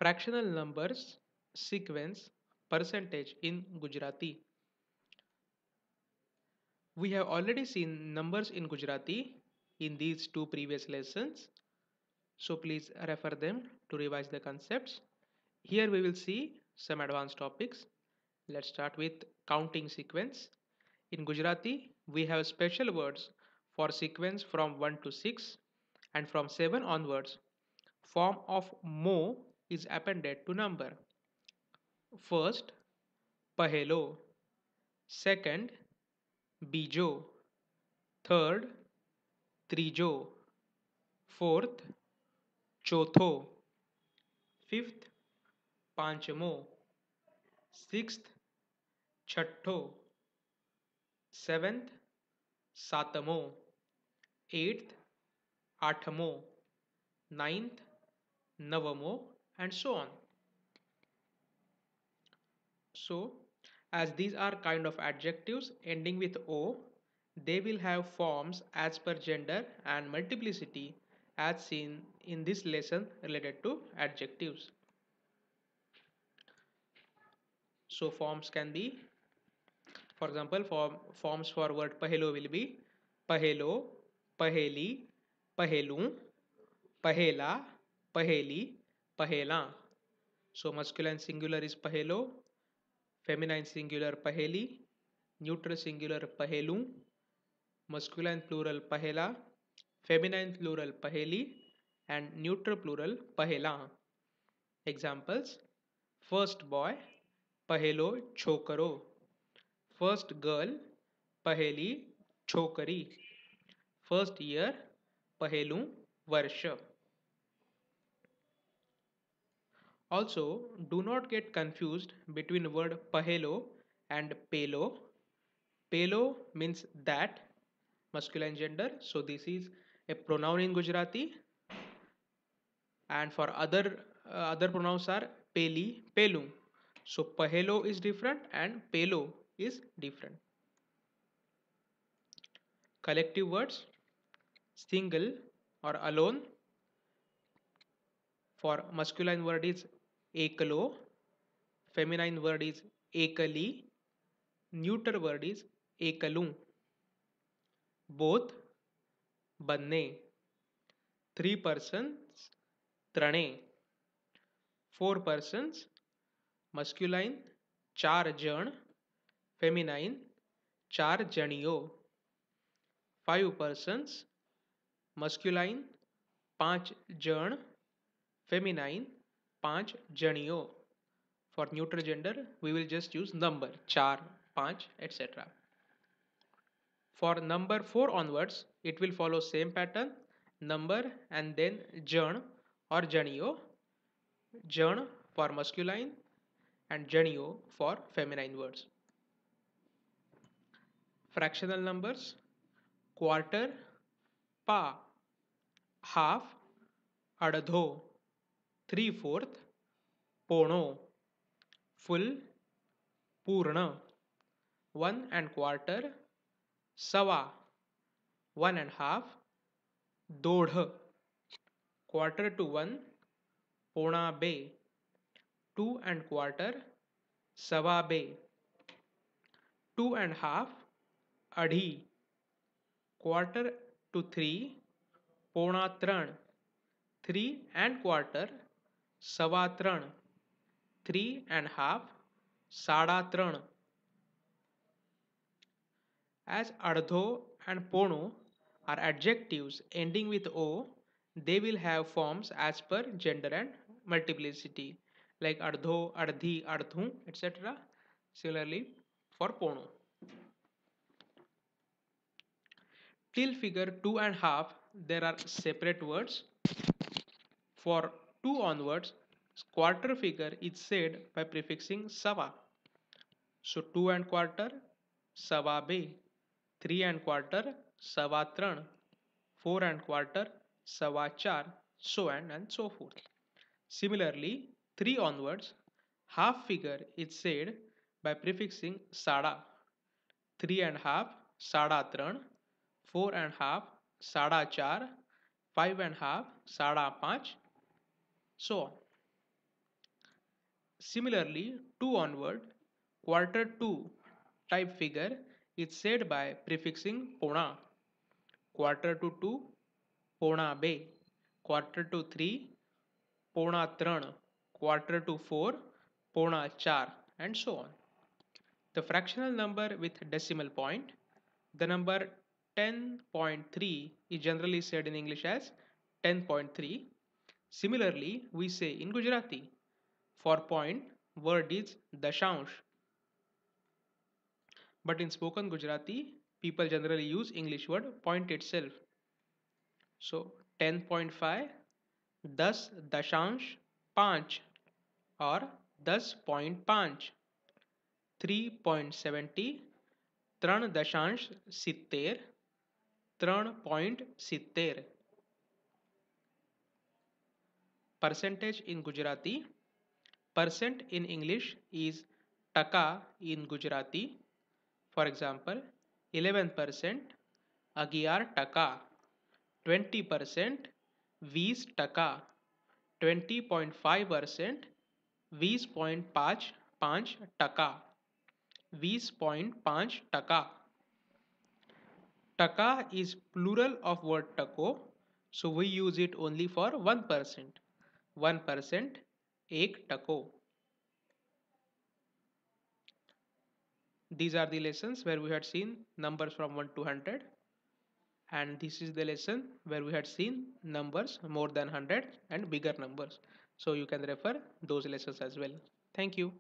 Fractional numbers sequence percentage in Gujarati. We have already seen numbers in Gujarati in these two previous lessons, so please refer them to revise the concepts. Here we will see some advanced topics. Let's start with counting sequence. In Gujarati, we have special words for sequence from 1 to 6, and from 7 onwards, form of mo is appended to number. First, pahelo. Second, bijo. Third, trijo. Fourth, chotho. Fifth, panchamo. Sixth, छठो. Seventh, सातमो. Eighth, आठमो. Ninth, navamo, and so on. So, as these are kind of adjectives ending with O, they will have forms as per gender and multiplicity as seen in this lesson related to adjectives. So, forms can be, for example, forms for word pahelo will be pahelo, paheli, pahelu, pahela, paheli, pahela. So, masculine singular is pahelo, feminine singular paheli, neutral singular pahelu, masculine plural pahela, feminine plural paheli, and neutral plural pahela. Examples: first boy, pahelo chokaro; first girl, paheli chokari; first year, pahelu varsha. Also, do not get confused between word pahelo and pelo. Pelo means that, masculine gender, so this is a pronoun in Gujarati, and for other pronouns are peli, pelu. So pahelo is different and pelo is different. Collective words: single or alone. For masculine word is ekalo, feminine word is ekali, neutral word is ekalu. Both, banne. Three persons, trane. Four persons, masculine चार जण, feminine चार जणियों. Five persons, masculine पांच जण, feminine पांच जणियों. For neutral gender, we will just use number चार, पांच, etc. For number 4 onwards, it will follow same pattern, number and then जण or जणियों. जण for masculine and जणियों for feminine words. Fractional numbers: quarter, pa, half, અડધો, 3/4, પોણો, full, પૂર્ણ, 1 1/4, સવા, 1 1/2, દોઢ, quarter to 1, પોણા 2, 2 1/4, સવા 2, 2 1/2, અઢી, quarter to 3, પોણા 3, 3 1/4, સવા 3, 3 1/2, સાડા 3. As અડધો and પોણો are adjectives ending with o, they will have forms as per gender and multiplicity, like અડધો, અડધી, અડધું, etc. Similarly for પોણો. Till figure 2 1/2, there are separate words. For 2 onwards, quarter figure is said by prefixing sava. So 2 1/4, સવા 2, 3 1/4, સવા 3, 4 1/4, સવા 4, so on and so forth. Similarly, 3 onwards, half figure is said by prefixing sada. 3 1/2, સાડા 3, 4 1/2, સાડા 4, 5 1/2, સાડા 5, so on. Similarly, 2 onward, quarter 2 type figure is said by prefixing pona. Quarter to 2, pona be. Quarter to 3, pona tran. Quarter to 4, pona char, and so on. The fractional number with decimal point, the number 10.3 is generally said in English as 10.3. Similarly, we say in Gujarati, for point, word is dashansh. But in spoken Gujarati, people generally use English word point itself. So 10.5, 10.5 or 10.5, 3.70, 3.70, 3.70. Percentage in Gujarati. Percent in English is taka in Gujarati. For example, 11%, 11%, 20%, 20%, 20.5%, 20.5%, 20.5%. Taka is plural of word tako, so we use it only for 1%. 1%, ek tako. These are the lessons where we had seen numbers from 1 to 100, and this is the lesson where we had seen numbers more than 100 and bigger numbers. So you can refer those lessons as well. Thank you.